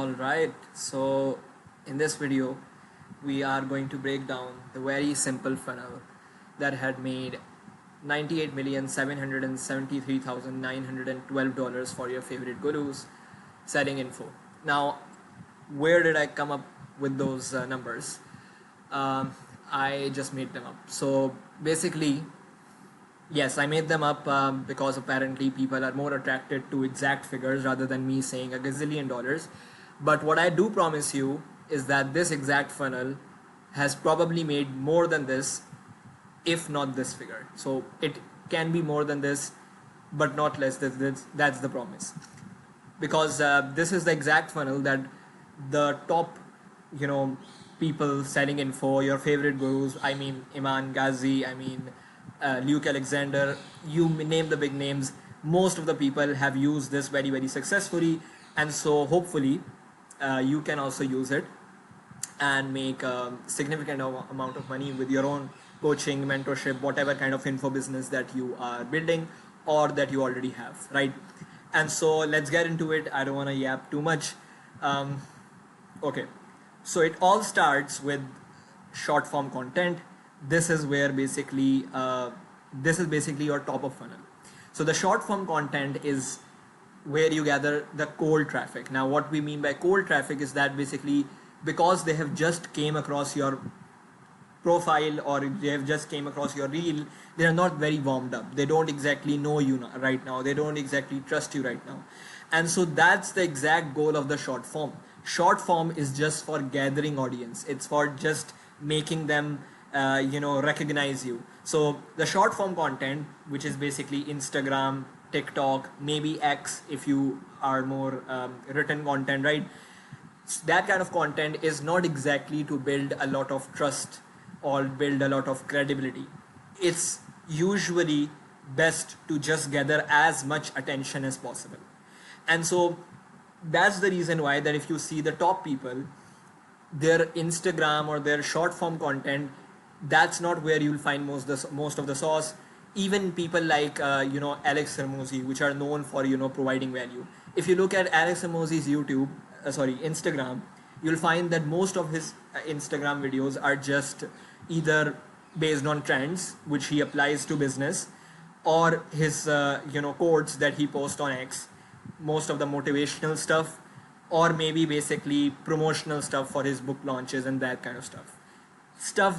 Alright, so in this video we are going to break down the very simple funnel that had made $98,773,912 for your favorite gurus selling info. Now, where did I come up with those numbers? I just made them up. So basically, yes, I made them up because apparently people are more attracted to exact figures rather than me saying a gazillion dollars. But what I do promise you is that this exact funnel has probably made more than this, if not this figure. So it can be more than this, but not less. That's the promise. Because this is the exact funnel that the top, people selling info, your favorite gurus, I mean Iman Ghazi, I mean Luke Alexander, you name the big names, most of the people have used this very, very successfully. And so hopefully you can also use it and make a significant amount of money with your own coaching, mentorship, whatever kind of info business that you are building or that you already have, right? And so let's get into it. I don't want to yap too much. Okay, so it all starts with short form content. This is where basically your top of funnel. So the short form content is where you gather the cold traffic. Now what we mean by cold traffic is that basically because they have just came across your profile or they have just came across your reel, they are not very warmed up. They don't exactly know you right now. They don't exactly trust you right now. And so that's the exact goal of the short form. Short form is just for gathering audience. It's for just making them recognize you. So the short form content, which is basically Instagram, TikTok, maybe X if you are more written content, right? That kind of content is not exactly to build a lot of trust or build a lot of credibility. It's usually best to just gather as much attention as possible. And so that's the reason why that if you see the top people, their Instagram or their short form content, that's not where you'll find most of the sauce. Even people like Alex Hormozi, which are known for providing value. If you look at Alex Hormozi's Instagram, you'll find that most of his Instagram videos are just either based on trends which he applies to business, or his quotes that he posts on X, most of the motivational stuff, or maybe basically promotional stuff for his book launches and that kind of stuff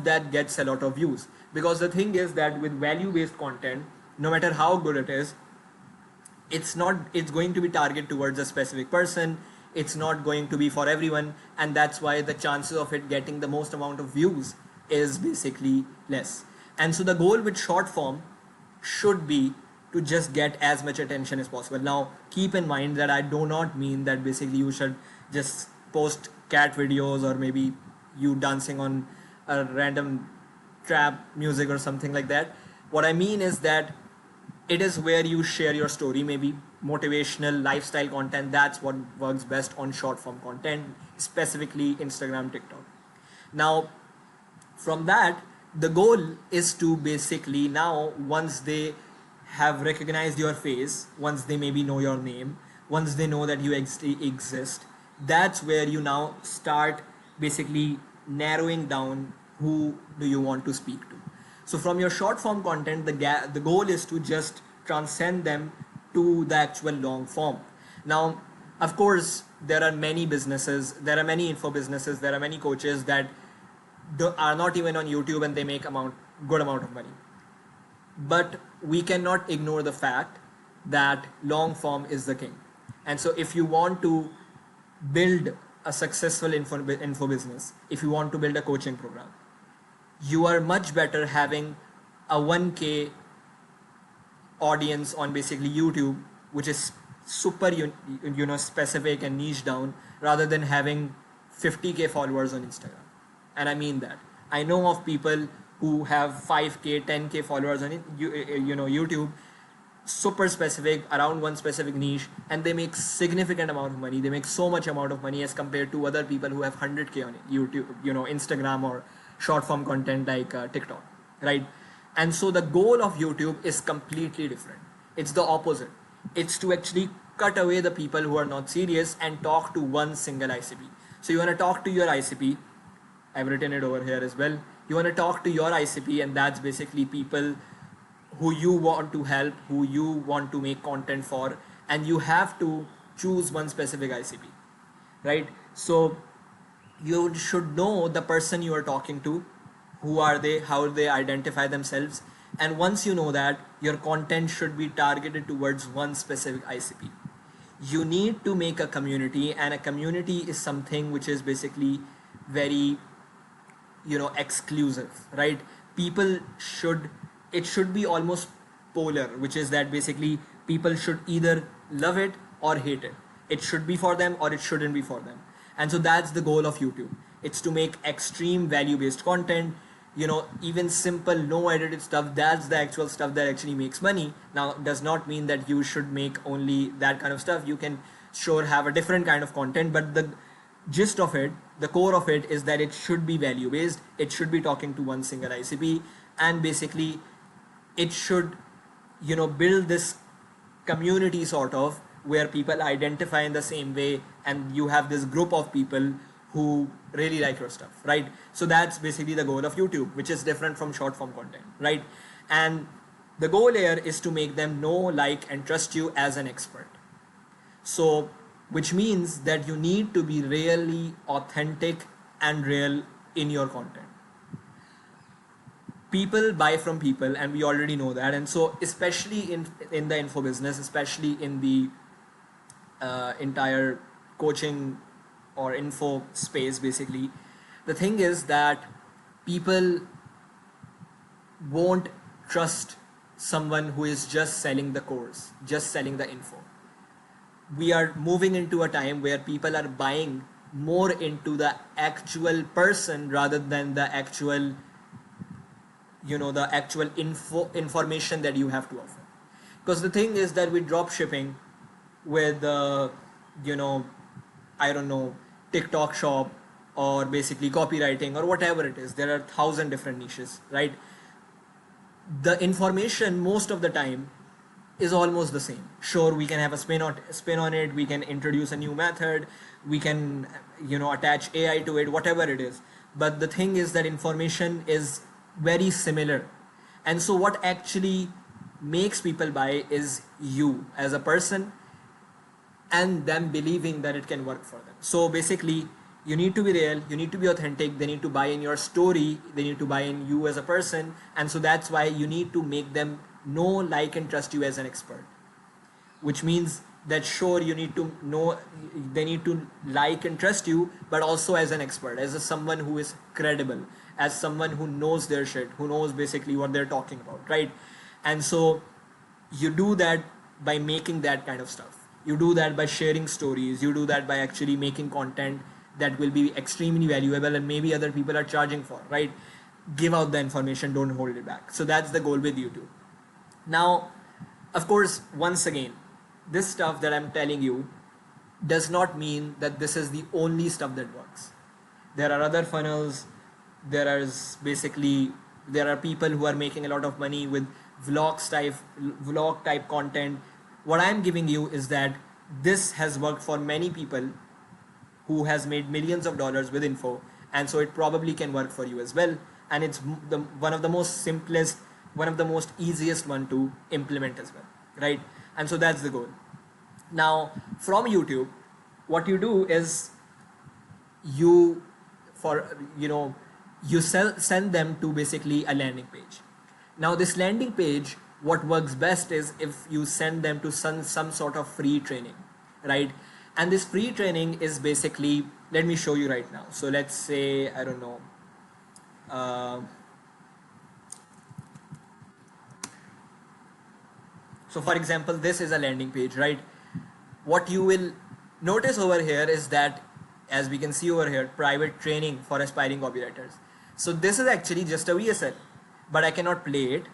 that gets a lot of views. Because the thing is that with value based content, no matter how good it is, it's going to be targeted towards a specific person. It's not going to be for everyone, and that's why the chances of it getting the most amount of views is basically less. And so the goal with short form should be to just get as much attention as possible. Now keep in mind that I do not mean that basically you should just post cat videos or maybe you dancing on a random trap music or something like that. What I mean is that it is where you share your story, maybe motivational lifestyle content. That's what works best on short form content, specifically Instagram, TikTok. Now from that, the goal is to basically now, once they have recognized your face, once they maybe know your name, once they know that you exist, that's where you now start basically narrowing down who do you want to speak to. So from your short form content, the goal is to just transcend them to the actual long form. Now, of course, there are many businesses, there are many info businesses, there are many coaches that are not even on YouTube and they make good amount of money. But we cannot ignore the fact that long form is the king. And so if you want to build a successful info business, if you want to build a coaching program, you are much better having a 1K audience on basically YouTube, which is super specific and niche down, rather than having 50K followers on Instagram. And I mean that. I know of people who have 5K, 10K followers on YouTube, super specific around one specific niche, and they make significant amount of money. They make so much amount of money as compared to other people who have 100K on YouTube, Instagram or short form content like TikTok, right? And so the goal of YouTube is completely different. It's the opposite. It's to actually cut away the people who are not serious and talk to one single ICP. So you want to talk to your ICP. I've written it over here as well. You want to talk to your ICP, and that's basically people who you want to help, who you want to make content for, and you have to choose one specific ICP, right? So you should know the person you are talking to, who are they, how they identify themselves, and once you know that, your content should be targeted towards one specific ICP. You need to make a community, and a community is something which is basically very, exclusive, right? People should, it should be almost polar, which is that basically people should either love it or hate it. It should be for them or it shouldn't be for them. And so that's the goal of YouTube. It's to make extreme value based content, even simple no edited stuff. That's the actual stuff that actually makes money. Now does not mean that you should make only that kind of stuff. You can sure have a different kind of content, but the gist of it, the core of it, is that it should be value based. It should be talking to one single ICP, and basically it should build this community sort of, where people identify in the same way, and you have this group of people who really like your stuff, right? So that's basically the goal of YouTube, which is different from short form content, right? And the goal here is to make them know, like, and trust you as an expert. So which means that you need to be really authentic and real in your content. People buy from people, and we already know that. And so especially in the info business, especially in the entire coaching or info space, basically the thing is that people won't trust someone who is just selling the course, just selling the info. We are moving into a time where people are buying more into the actual person rather than the actual the actual information that you have to offer. Because the thing is that with drop shipping, with I don't know, TikTok shop, or basically copywriting, or whatever it is, there are 1,000 different niches, right? The information most of the time is almost the same. Sure, we can have a spin on it, we can introduce a new method, we can attach AI to it, whatever it is, but the thing is that information is very similar. And so what actually makes people buy is you as a person, and them believing that it can work for them. So basically you need to be real, you need to be authentic, they need to buy in your story, they need to buy in you as a person. And so that's why you need to make them know, like, and trust you as an expert, which means that sure, you need to know, they need to like and trust you, but also as an expert, as someone who is credible, as someone who knows their shit, who knows basically what they're talking about, right? And so you do that by making that kind of stuff. You do that by sharing stories. You do that by actually making content that will be extremely valuable and maybe other people are charging for, right? Give out the information, don't hold it back. So that's the goal with YouTube. Now, of course, once again, this stuff that I'm telling you does not mean that this is the only stuff that works. There are other funnels. There are people who are making a lot of money with vlog type content. What I'm giving you is that this has worked for many people who has made millions of dollars with info, and so it probably can work for you as well. And it's one of the most simplest, one of the most easiest one to implement as well, right? And so that's the goal. Now from YouTube, what you do is you send them to basically a landing page. Now this landing page, what works best is if you send them to some sort of free training, right? And this free training is basically, let me show you right now. So let's say, I don't know, so for example, this is a landing page, right? What you will notice over here is that, as we can see over here, private training for aspiring copywriters. So this is actually just a VSL, but I cannot play it.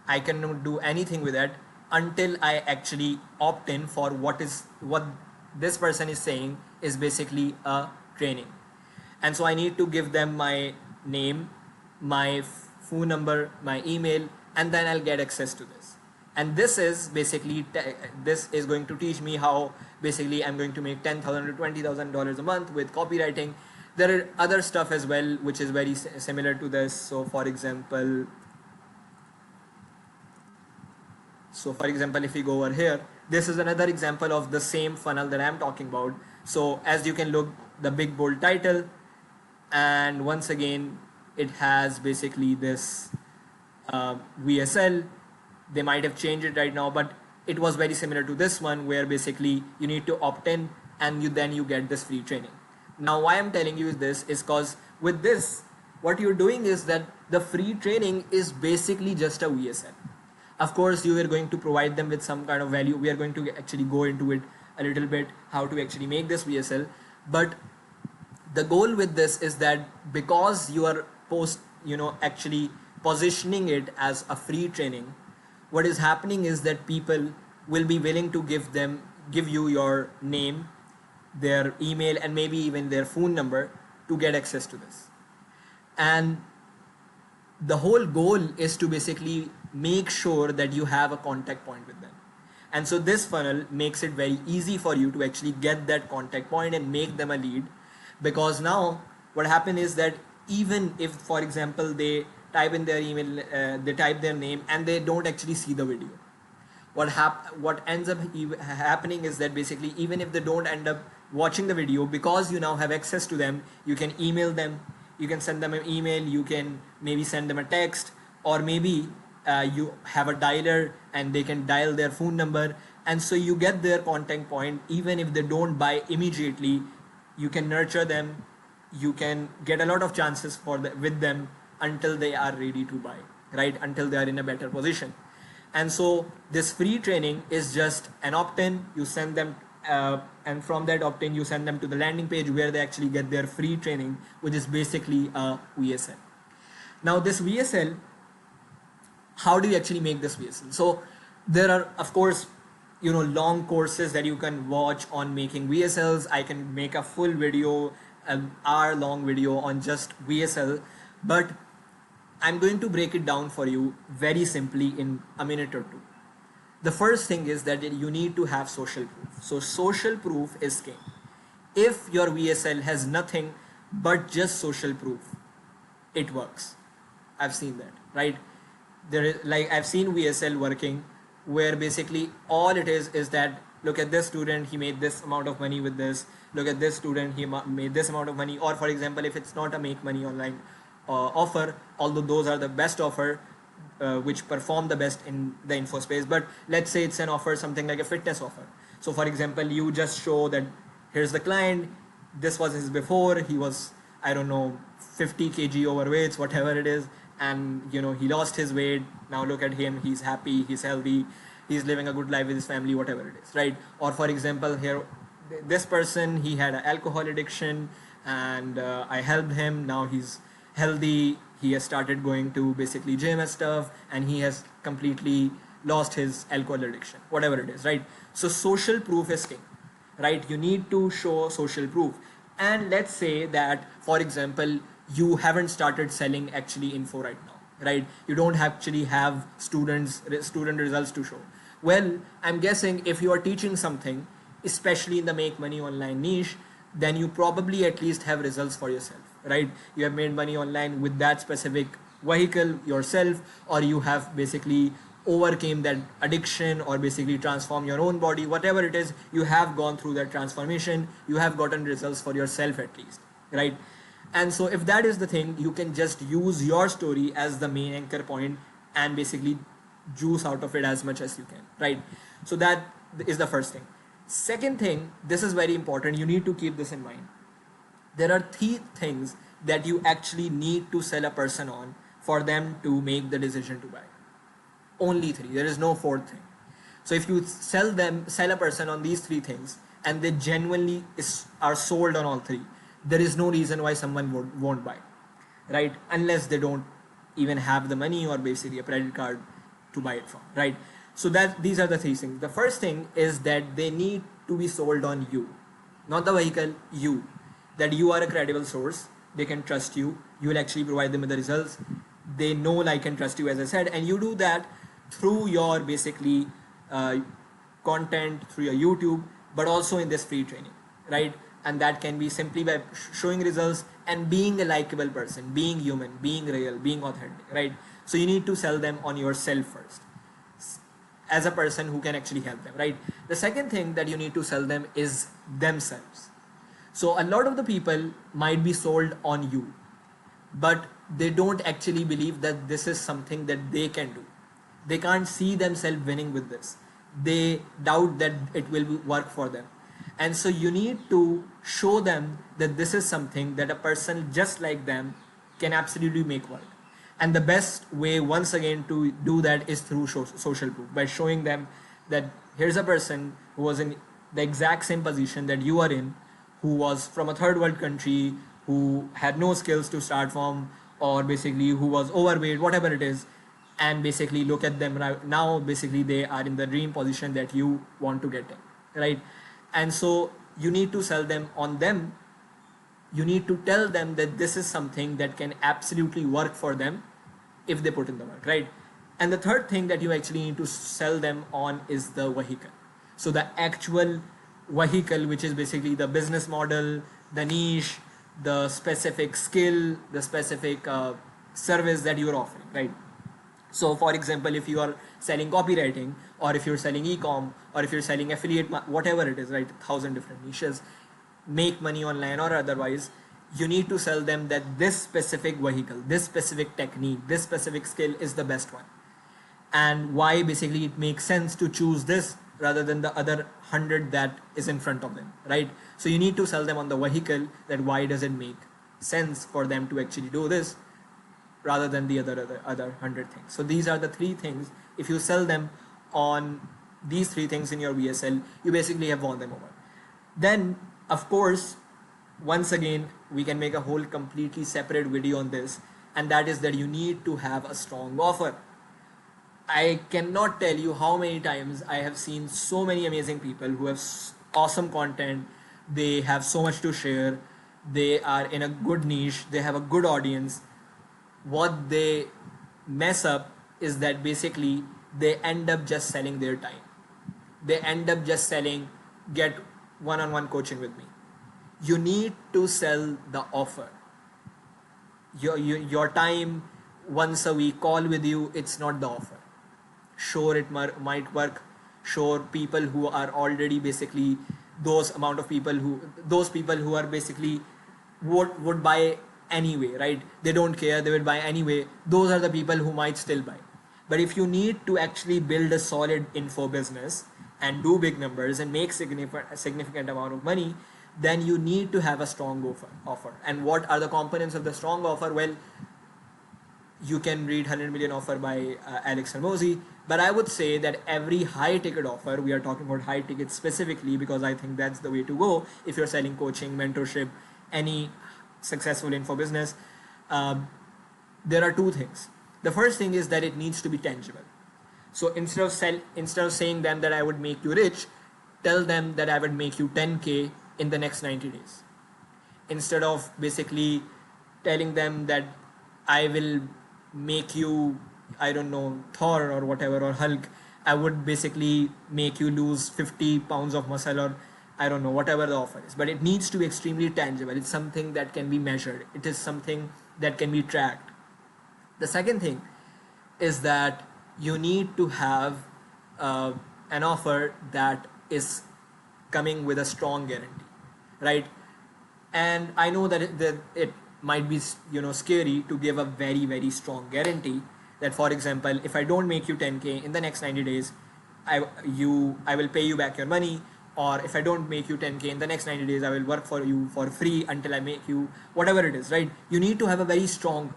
I cannot do anything with it until I actually opt in for what this person is saying is basically a training. And so I need to give them my name, my phone number, my email, and then I'll get access to this. And this is basically this is going to teach me how basically I'm going to make $10,000 to $20,000 a month with copywriting. There are other stuff as well which is very similar to this. So for example, if we go over here, this is another example of the same funnel that I'm talking about. So as you can look, the big bold title, and once again it has basically this VSL. They might have changed it right now, but it was very similar to this one, where basically you need to opt in and then you get this free training. Now why I'm telling you this is because with this, what you're doing is that the free training is basically just a VSL. Of course, you are going to provide them with some kind of value. We are going to actually go into it a little bit, how to actually make this VSL. But the goal with this is that because you are actually positioning it as a free training, what is happening is that people will be willing to give you your name, their email, and maybe even their phone number to get access to this. And the whole goal is to basically make sure that you have a contact point with them. And so this funnel makes it very easy for you to actually get that contact point and make them a lead. Because now what happens is that even if, for example, they type in their email, they type their name and they don't actually see the video, what ends up happening is that basically even if they don't end up watching the video, because you now have access to them, you can email them, you can send them an email, you can maybe send them a text, or maybe you have a dialer and they can dial their phone number, and so you get their contact point. Even if they don't buy immediately, you can nurture them, you can get a lot of chances with them until they are ready to buy, right? Until they are in a better position. And so this free training is just an opt-in. You send them and from that opt-in you send them to the landing page where they actually get their free training, which is basically a VSL. Now this VSL, how do you actually make this VSL? So there are, of course, long courses that you can watch on making VSLs. I can make a full video, an hour-long video on just VSL, but I'm going to break it down for you very simply in a minute or two. The first thing is that you need to have social proof. So social proof is king. If your VSL has nothing but just social proof, it works. I've seen that, right? I've seen VSL working where basically all it is that, look at this student, he made this amount of money with this. Look at this student, he made this amount of money. Or for example, if it's not a make money online offer, although those are the best offer, which perform the best in the info space, but let's say it's an offer, something like a fitness offer. So for example, you just show that here's the client, this was his before, he was, I don't know, 50 kg overweight, whatever it is, and he lost his weight. Now look at him, he's happy, he's healthy, he's living a good life with his family, whatever it is, right? Or for example, here this person, he had an alcohol addiction and I helped him, now he's healthy, he has started going to basically gym and stuff, and he has completely lost his alcohol addiction, whatever it is, right? So social proof is king, right? You need to show social proof. And let's say that, for example, you haven't started selling actually info right now, right? You don't actually have student results to show. Well, I'm guessing if you are teaching something, especially in the make money online niche, then you probably at least have results for yourself, right? You have made money online with that specific vehicle yourself, or you have basically overcame that addiction, or basically transform your own body, whatever it is, you have gone through that transformation, you have gotten results for yourself at least, right? And so if that is the thing, you can just use your story as the main anchor point and basically juice out of it as much as you can, right? So that is the first thing. Second thing, this is very important, you need to keep this in mind. There are 3 things that you actually need to sell a person on for them to make the decision to buy. Only 3, there is no 4th thing. So if you sell a person on these 3 things and they genuinely are sold on all 3, there is no reason why someone won't buy, right? Unless they don't even have the money or basically a credit card to buy it from, right? So these are the 3 things. The first thing is that they need to be sold on you, not the vehicle, you. That you are a credible source, they can trust you, you will actually provide them with the results, they know, like, and trust you, as I said, and you do that through your basically uh, content, through your YouTube, but also in this free training, right? And that can be simply by showing results and being a likable person, being human, being real, being authentic, right? So you need to sell them on yourself first as a person who can actually help them, right? The second thing that you need to sell them is themselves. So a lot of the people might be sold on you, but they don't actually believe that this is something that they can do. They can't see themselves winning with this. They doubt that it will work for them. And so you need to show them that this is something that a person just like them can absolutely make work. And the best way, once again, to do that is through social proof, by showing them that here's a person who was in the exact same position that you are in, who was from a third world country, who had no skills to start from, or basically who was overweight, whatever it is, and basically look at them right now. Basically, they are in the dream position that you want to get in, right? And so you need to sell them on them. You need to tell them that this is something that can absolutely work for them if they put in the work, right? And the third thing that you actually need to sell them on is the vehicle. So the actual vehicle, which is basically the business model, the niche, the specific skill, the specific service that you're offering, right? So for example, if you are selling copywriting, or if you're selling e-com, or if you're selling affiliate, whatever it is, right? 1,000 different niches, make money online or otherwise, you need to sell them that this specific vehicle, this specific technique, this specific skill is the best one. And why basically it makes sense to choose this rather than the other 100 that is in front of them, right? So you need to sell them on the vehicle, that why does it make sense for them to actually do this rather than the other 100 things. So these are the three things. If you sell them on these three things in your VSL, you basically have won them over. Then, of course, once again, we can make a whole completely separate video on this, and that is that you need to have a strong offer. I cannot tell you how many times I have seen so many amazing people who have awesome content, they have so much to share, they are in a good niche, they have a good audience. What they mess up is that basically they end up just selling their time. They end up just selling, get one-on-one coaching with me. You need to sell the offer. Your time, once a week call with you, it's not the offer. Sure, it might work. Sure, people who are already basically those people who are basically would buy anyway, right? They don't care, they will buy anyway. Those are the people who might still buy. But if you need to actually build a solid info business and do big numbers and make significant amount of money, then you need to have a strong offer. And what are the components of the strong offer? Well, you can read 100 Million Offer by Alex Hormozi, but I would say that every high ticket offer, we are talking about high ticket specifically because I think that's the way to go if you're selling coaching, mentorship, any successful info business. There are two things. The first thing is that it needs to be tangible. So instead of saying them that I would make you rich, tell them that I would make you 10K in the next 90 days. Instead of basically telling them that I will make you, I don't know, Thor or whatever, or Hulk, I would basically make you lose 50 pounds of muscle, or I don't know, whatever the offer is. But it needs to be extremely tangible. It's something that can be measured. It is something that can be tracked. The second thing is that you need to have an offer that is coming with a strong guarantee, right? And I know that it might be scary to give a very, very strong guarantee that, for example, if I don't make you 10K in the next 90 days, I will pay you back your money, or if I don't make you 10K in the next 90 days, I will work for you for free until I make you, whatever it is, right? You need to have a very strong,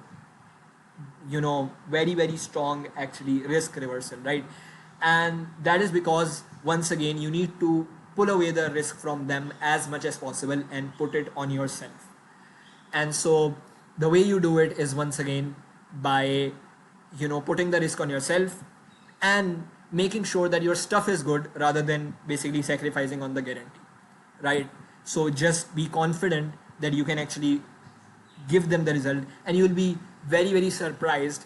very, very strong actually risk reversal, right? And that is because, once again, you need to pull away the risk from them as much as possible and put it on yourself. And so the way you do it is, once again, by putting the risk on yourself and making sure that your stuff is good rather than basically sacrificing on the guarantee, right? So just be confident that you can actually give them the result, and you will be very, very surprised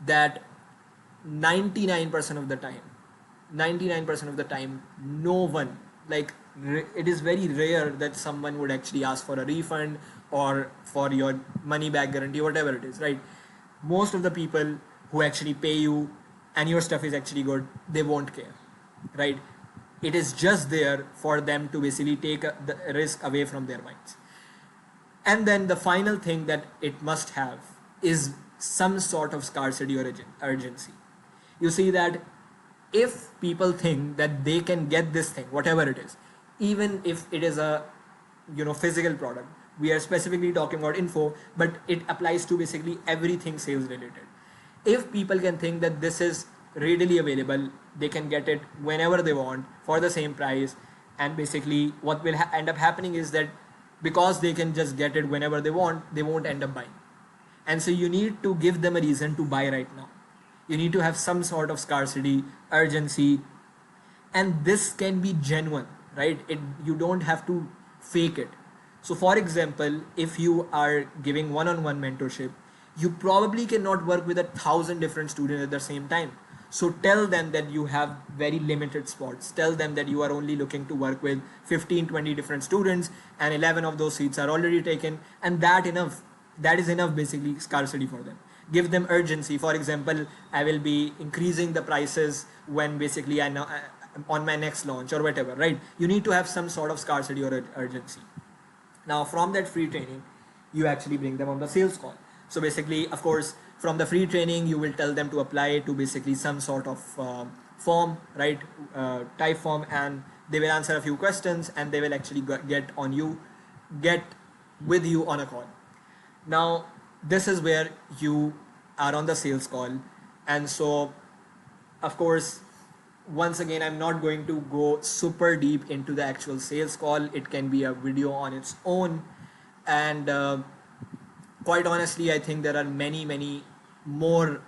that 99% of the time, 99% of the time, no one, like it is very rare that someone would actually ask for a refund or for your money back guarantee, whatever it is, right? Most of the people who actually pay you and your stuff is actually good, they won't care, right? It is just there for them to basically take the risk away from their minds. And then the final thing that it must have is some sort of scarcity or urgency. You see that if people think that they can get this thing, whatever it is, even if it is a physical product, we are specifically talking about info, but it applies to basically everything sales related. If people can think that this is readily available, they can get it whenever they want for the same price, and basically what will end up happening is that because they can just get it whenever they want, they won't end up buying. And so you need to give them a reason to buy right now. You need to have some sort of scarcity, urgency, and this can be genuine, right? You don't have to fake it. So for example, if you are giving one-on-one mentorship, you probably cannot work with 1,000 different students at the same time. So tell them that you have very limited spots. Tell them that you are only looking to work with 15, 20 different students, and 11 of those seats are already taken, and that is enough basically scarcity for them. Give them urgency. For example, I will be increasing the prices when basically I know on my next launch or whatever, right? You need to have some sort of scarcity or urgency. Now from that free training, you actually bring them on the sales call. So basically, of course, from the free training, you will tell them to apply to basically some sort of form, right? Type form, and they will answer a few questions, and they will actually get with you on a call. Now, this is where you are on the sales call. And so, of course, once again, I'm not going to go super deep into the actual sales call. It can be a video on its own. And quite honestly, I think there are many more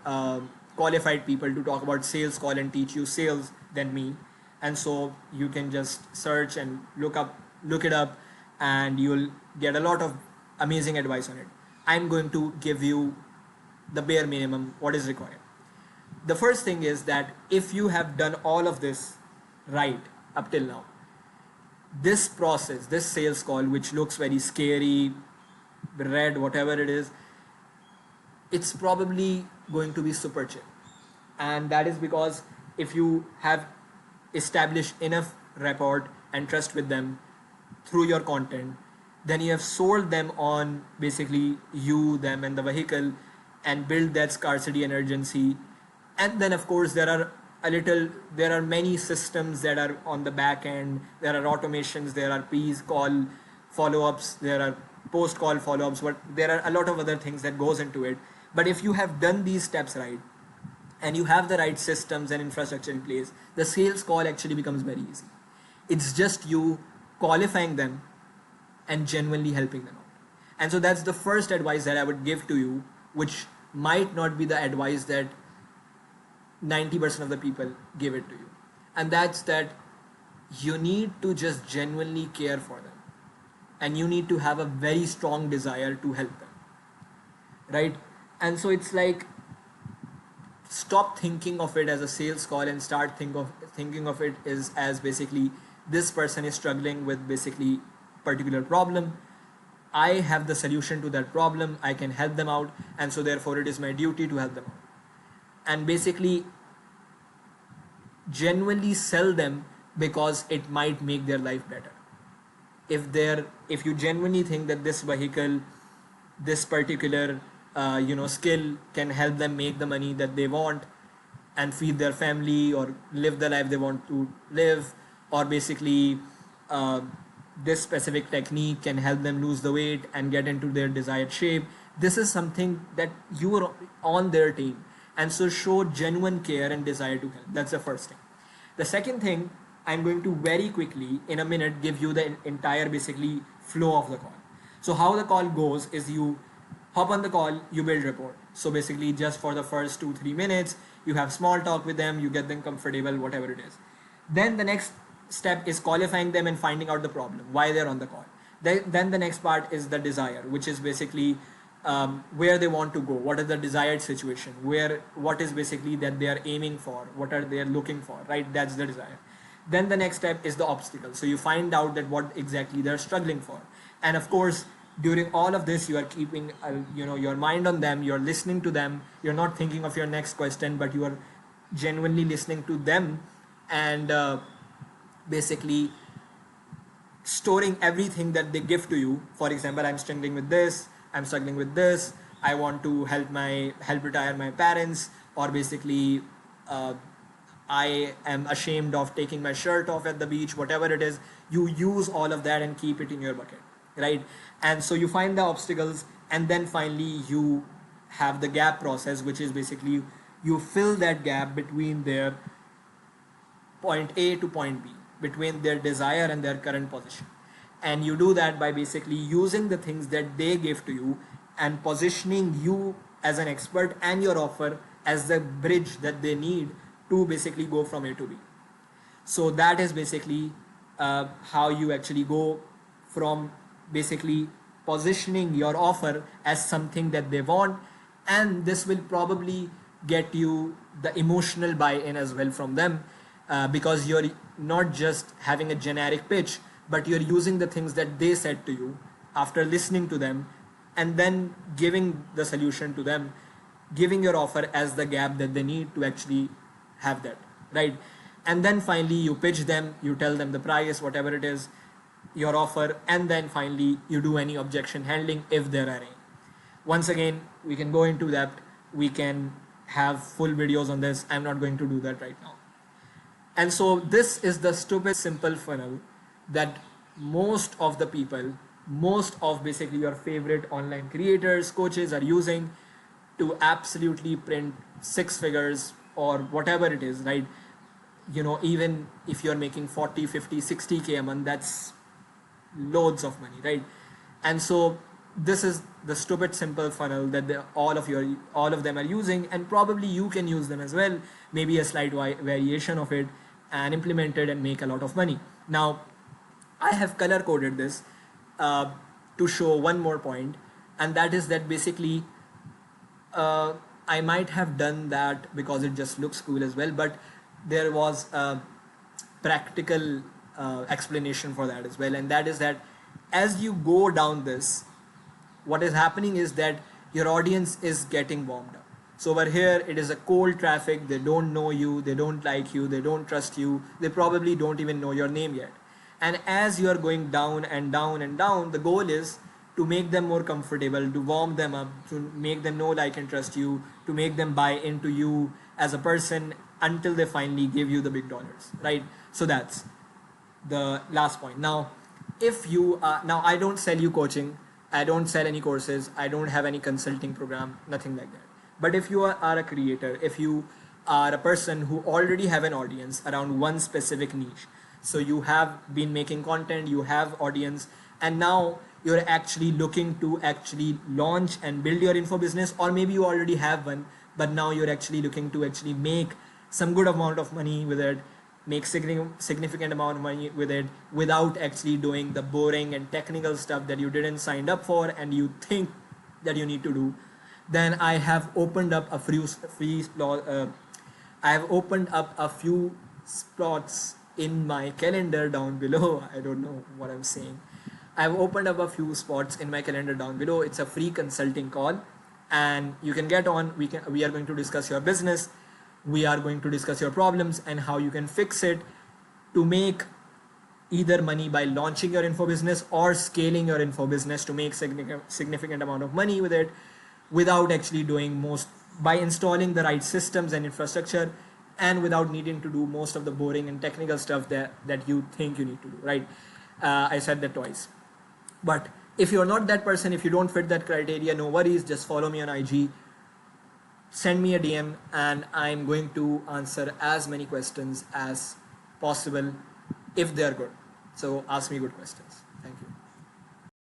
qualified people to talk about sales call and teach you sales than me. And so you can just search and look it up, and you'll get a lot of amazing advice on it. I'm going to give you the bare minimum, what is required. The first thing is that if you have done all of this right up till now, this process, this sales call, which looks very scary, red, whatever it is, it's probably going to be super chill. And that is because if you have established enough rapport and trust with them through your content, then you have sold them on basically you, them, and the vehicle, and build that scarcity and urgency. And then of course there are many systems that are on the back end. There are automations, there are call follow-ups, there are post call follow-ups, but there are a lot of other things that goes into it. But if you have done these steps right, and you have the right systems and infrastructure in place, the sales call actually becomes very easy. It's just you qualifying them and genuinely helping them out. And so that's the first advice that I would give to you, which might not be the advice that 90% of the people give it to you. And that's that you need to just genuinely care for them. And you need to have a very strong desire to help them. Right? And so it's like, stop thinking of it as a sales call and start thinking of it as basically this person is struggling with basically particular problem. I have the solution to that problem. I can help them out, and so therefore it is my duty to help them out. And basically genuinely sell them because it might make their life better. If you genuinely think that this vehicle, this particular skill can help them make the money that they want and feed their family or live the life they want to live, or basically this specific technique can help them lose the weight and get into their desired shape, this is something that you are on their team. And so show genuine care and desire to help. That's the first thing. The second thing, I'm going to very quickly in a minute give you the entire basically flow of the call. So how the call goes is you hop on the call, you build rapport. So basically just for the first 2-3 minutes, you have small talk with them, you get them comfortable, whatever it is. Then the next step is qualifying them and finding out the problem, why they're on the call. Then the next part is the desire, which is basically where they want to go, what is the desired situation, what is basically that they are aiming for, what are they looking for, right? That's the desire. Then the next step is the obstacle. So you find out that what exactly they're struggling for, and of course during all of this you are keeping your mind on them, you're listening to them, you're not thinking of your next question, but you are genuinely listening to them, and basically storing everything that they give to you. For example, I'm struggling with this, I'm struggling with this, I want to help retire my parents, or basically I am ashamed of taking my shirt off at the beach, whatever it is. You use all of that and keep it in your bucket, right? And so you find the obstacles, and then finally you have the gap process, which is basically you fill that gap between their point A to point B, between their desire and their current position. And you do that by basically using the things that they give to you and positioning you as an expert and your offer as the bridge that they need to basically go from A to B. So that is basically how you actually go from basically positioning your offer as something that they want, and this will probably get you the emotional buy-in as well from them, because you're not just having a generic pitch, but you're using the things that they said to you after listening to them, and then giving the solution to them, giving your offer as the gap that they need to actually have that, right? And then finally you pitch them, you tell them the price, whatever it is, your offer, and then finally you do any objection handling if there are any. Once again, we can go into that, we can have full videos on this, I'm not going to do that right now. And so this is the stupid simple funnel that most of the people, most of basically your favorite online creators, coaches are using to absolutely print 6 figures or whatever it is, right? Even if you're making 40, 50, 60K a month, that's loads of money, right? And so this is the stupid simple funnel that all of them are using, and probably you can use them as well, maybe a slight variation of it, and implement it and make a lot of money. Now I have color coded this to show one more point, and that is that basically I might have done that because it just looks cool as well, but there was a practical explanation for that as well, and that is that as you go down this, what is happening is that your audience is getting warmed up. So over here it is a cold traffic, they don't know you, they don't like you, they don't trust you, they probably don't even know your name yet. And as you are going down and down and down, the goal is to make them more comfortable, to warm them up, to make them know, like, and trust you, to make them buy into you as a person until they finally give you the big dollars, right? So that's the last point. Now, if you now I don't sell you coaching, I don't sell any courses, I don't have any consulting program, nothing like that. But if you are a creator, if you are a person who already have an audience around one specific niche, so you have been making content, you have audience, and now you're actually looking to actually launch and build your info business, or maybe you already have one, but now you're actually looking to actually make some good amount of money with it, make significant amount of money with it without actually doing the boring and technical stuff that you didn't sign up for and you think that you need to do, then I have opened up a few slots in my calendar down below. I don't know what I'm saying. I've opened up a few spots in my calendar down below. It's a free consulting call, and you can get on. We are going to discuss your business. We are going to discuss your problems and how you can fix it to make either money by launching your info business or scaling your info business to make significant amount of money with it without actually doing by installing the right systems and infrastructure, and without needing to do most of the boring and technical stuff that you think you need to do, right? I said that twice. But if you're not that person, if you don't fit that criteria, no worries, just follow me on IG, send me a DM, and I'm going to answer as many questions as possible if they're good. So ask me good questions.